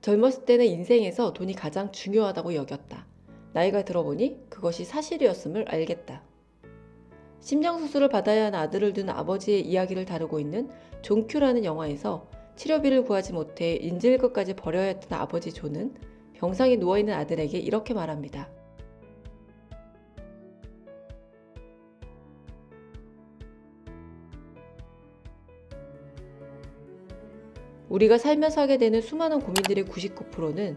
젊었을 때는 인생에서 돈이 가장 중요하다고 여겼다. 나이가 들어보니 그것이 사실이었음을 알겠다. 심장수술을 받아야 하는 아들을 둔 아버지의 이야기를 다루고 있는 존 큐라는 영화에서 치료비를 구하지 못해 인질극까지 벌여야 했던 아버지 존은 병상에 누워있는 아들에게 이렇게 말합니다. 우리가 살면서 하게 되는 수많은 고민들의 99%는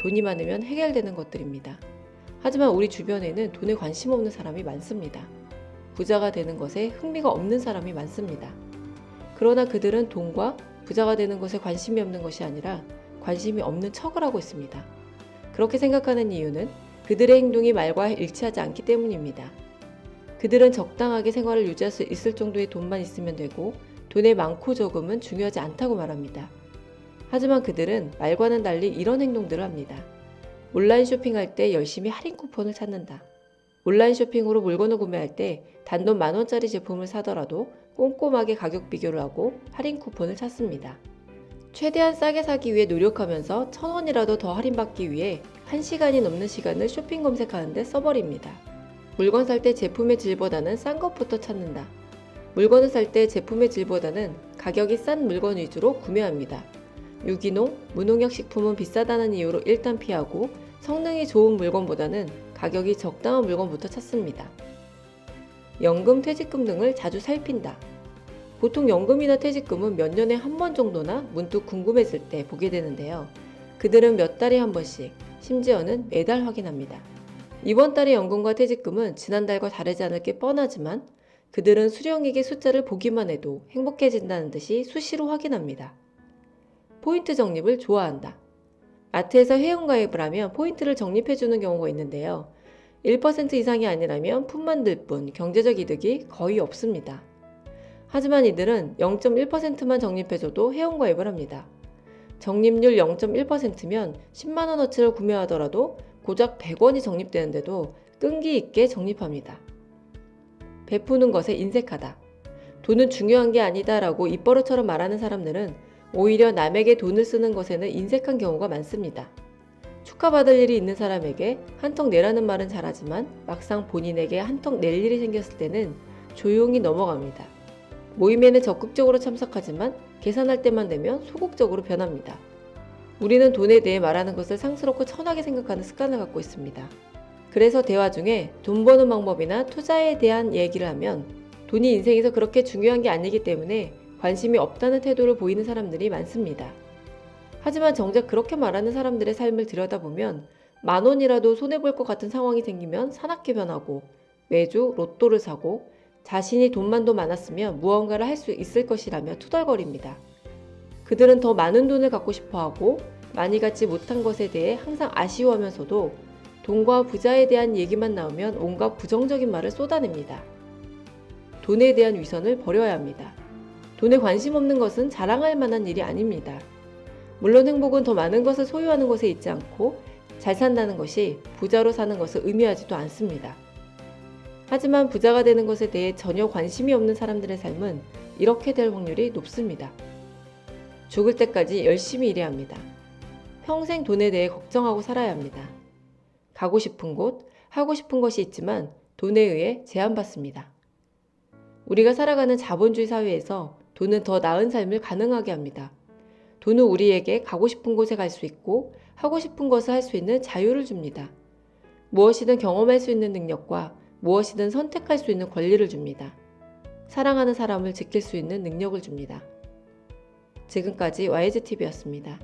돈이 많으면 해결되는 것들입니다. 하지만 우리 주변에는 돈에 관심 없는 사람이 많습니다. 부자가 되는 것에 흥미가 없는 사람이 많습니다. 그러나 그들은 돈과 부자가 되는 것에 관심이 없는 것이 아니라 관심이 없는 척을 하고 있습니다. 그렇게 생각하는 이유는 그들의 행동이 말과 일치하지 않기 때문입니다. 그들은 적당하게 생활을 유지할 수 있을 정도의 돈만 있으면 되고 돈의 많고 적음은 중요하지 않다고 말합니다. 하지만 그들은 말과는 달리 이런 행동들을 합니다. 온라인 쇼핑할 때 열심히 할인 쿠폰을 찾는다. 온라인 쇼핑으로 물건을 구매할 때 단돈 10,000원짜리 제품을 사더라도 꼼꼼하게 가격 비교를 하고 할인 쿠폰을 찾습니다. 최대한 싸게 사기 위해 노력하면서 1,000원이라도 더 할인받기 위해 1시간이 넘는 시간을 쇼핑 검색하는 데 써버립니다. 물건 살 때 제품의 질보다는 싼 것부터 찾는다. 물건을 살 때 제품의 질보다는 가격이 싼 물건 위주로 구매합니다. 유기농, 무농약 식품은 비싸다는 이유로 일단 피하고 성능이 좋은 물건보다는 가격이 적당한 물건부터 찾습니다. 연금, 퇴직금 등을 자주 살핀다. 보통 연금이나 퇴직금은 몇 년에 한 번 정도나 문득 궁금해질 때 보게 되는데요. 그들은 몇 달에 한 번씩, 심지어는 매달 확인합니다. 이번 달의 연금과 퇴직금은 지난달과 다르지 않을 게 뻔하지만 그들은 수령액의 숫자를 보기만 해도 행복해진다는 듯이 수시로 확인합니다. 포인트 적립을 좋아한다. 마트에서 회원가입을 하면 포인트를 적립해주는 경우가 있는데요. 1% 이상이 아니라면 푼만 들 뿐 경제적 이득이 거의 없습니다. 하지만 이들은 0.1%만 적립해줘도 회원가입을 합니다. 적립률 0.1%면 10만원어치를 구매하더라도 고작 100원이 적립되는데도 끈기 있게 적립합니다. 베푸는 것에 인색하다. 돈은 중요한 게 아니다 라고 입버릇처럼 말하는 사람들은 오히려 남에게 돈을 쓰는 것에는 인색한 경우가 많습니다. 축하받을 일이 있는 사람에게 한턱 내라는 말은 잘하지만 막상 본인에게 한턱 낼 일이 생겼을 때는 조용히 넘어갑니다. 모임에는 적극적으로 참석하지만 계산할 때만 되면 소극적으로 변합니다. 우리는 돈에 대해 말하는 것을 상스럽고 천하게 생각하는 습관을 갖고 있습니다. 그래서 대화 중에 돈 버는 방법이나 투자에 대한 얘기를 하면 돈이 인생에서 그렇게 중요한 게 아니기 때문에 관심이 없다는 태도를 보이는 사람들이 많습니다. 하지만 정작 그렇게 말하는 사람들의 삶을 들여다보면 10,000원이라도 손해볼 것 같은 상황이 생기면 사납게 변하고 매주 로또를 사고 자신이 돈만 더 많았으면 무언가를 할 수 있을 것이라며 투덜거립니다. 그들은 더 많은 돈을 갖고 싶어하고 많이 갖지 못한 것에 대해 항상 아쉬워하면서도 돈과 부자에 대한 얘기만 나오면 온갖 부정적인 말을 쏟아냅니다. 돈에 대한 위선을 버려야 합니다. 돈에 관심 없는 것은 자랑할 만한 일이 아닙니다. 물론 행복은 더 많은 것을 소유하는 것에 있지 않고 잘 산다는 것이 부자로 사는 것을 의미하지도 않습니다. 하지만 부자가 되는 것에 대해 전혀 관심이 없는 사람들의 삶은 이렇게 될 확률이 높습니다. 죽을 때까지 열심히 일해야 합니다. 평생 돈에 대해 걱정하고 살아야 합니다. 가고 싶은 곳, 하고 싶은 것이 있지만 돈에 의해 제한받습니다. 우리가 살아가는 자본주의 사회에서 돈은 더 나은 삶을 가능하게 합니다. 돈은 우리에게 가고 싶은 곳에 갈 수 있고 하고 싶은 것을 할 수 있는 자유를 줍니다. 무엇이든 경험할 수 있는 능력과 무엇이든 선택할 수 있는 권리를 줍니다. 사랑하는 사람을 지킬 수 있는 능력을 줍니다. 지금까지 YGTV였습니다.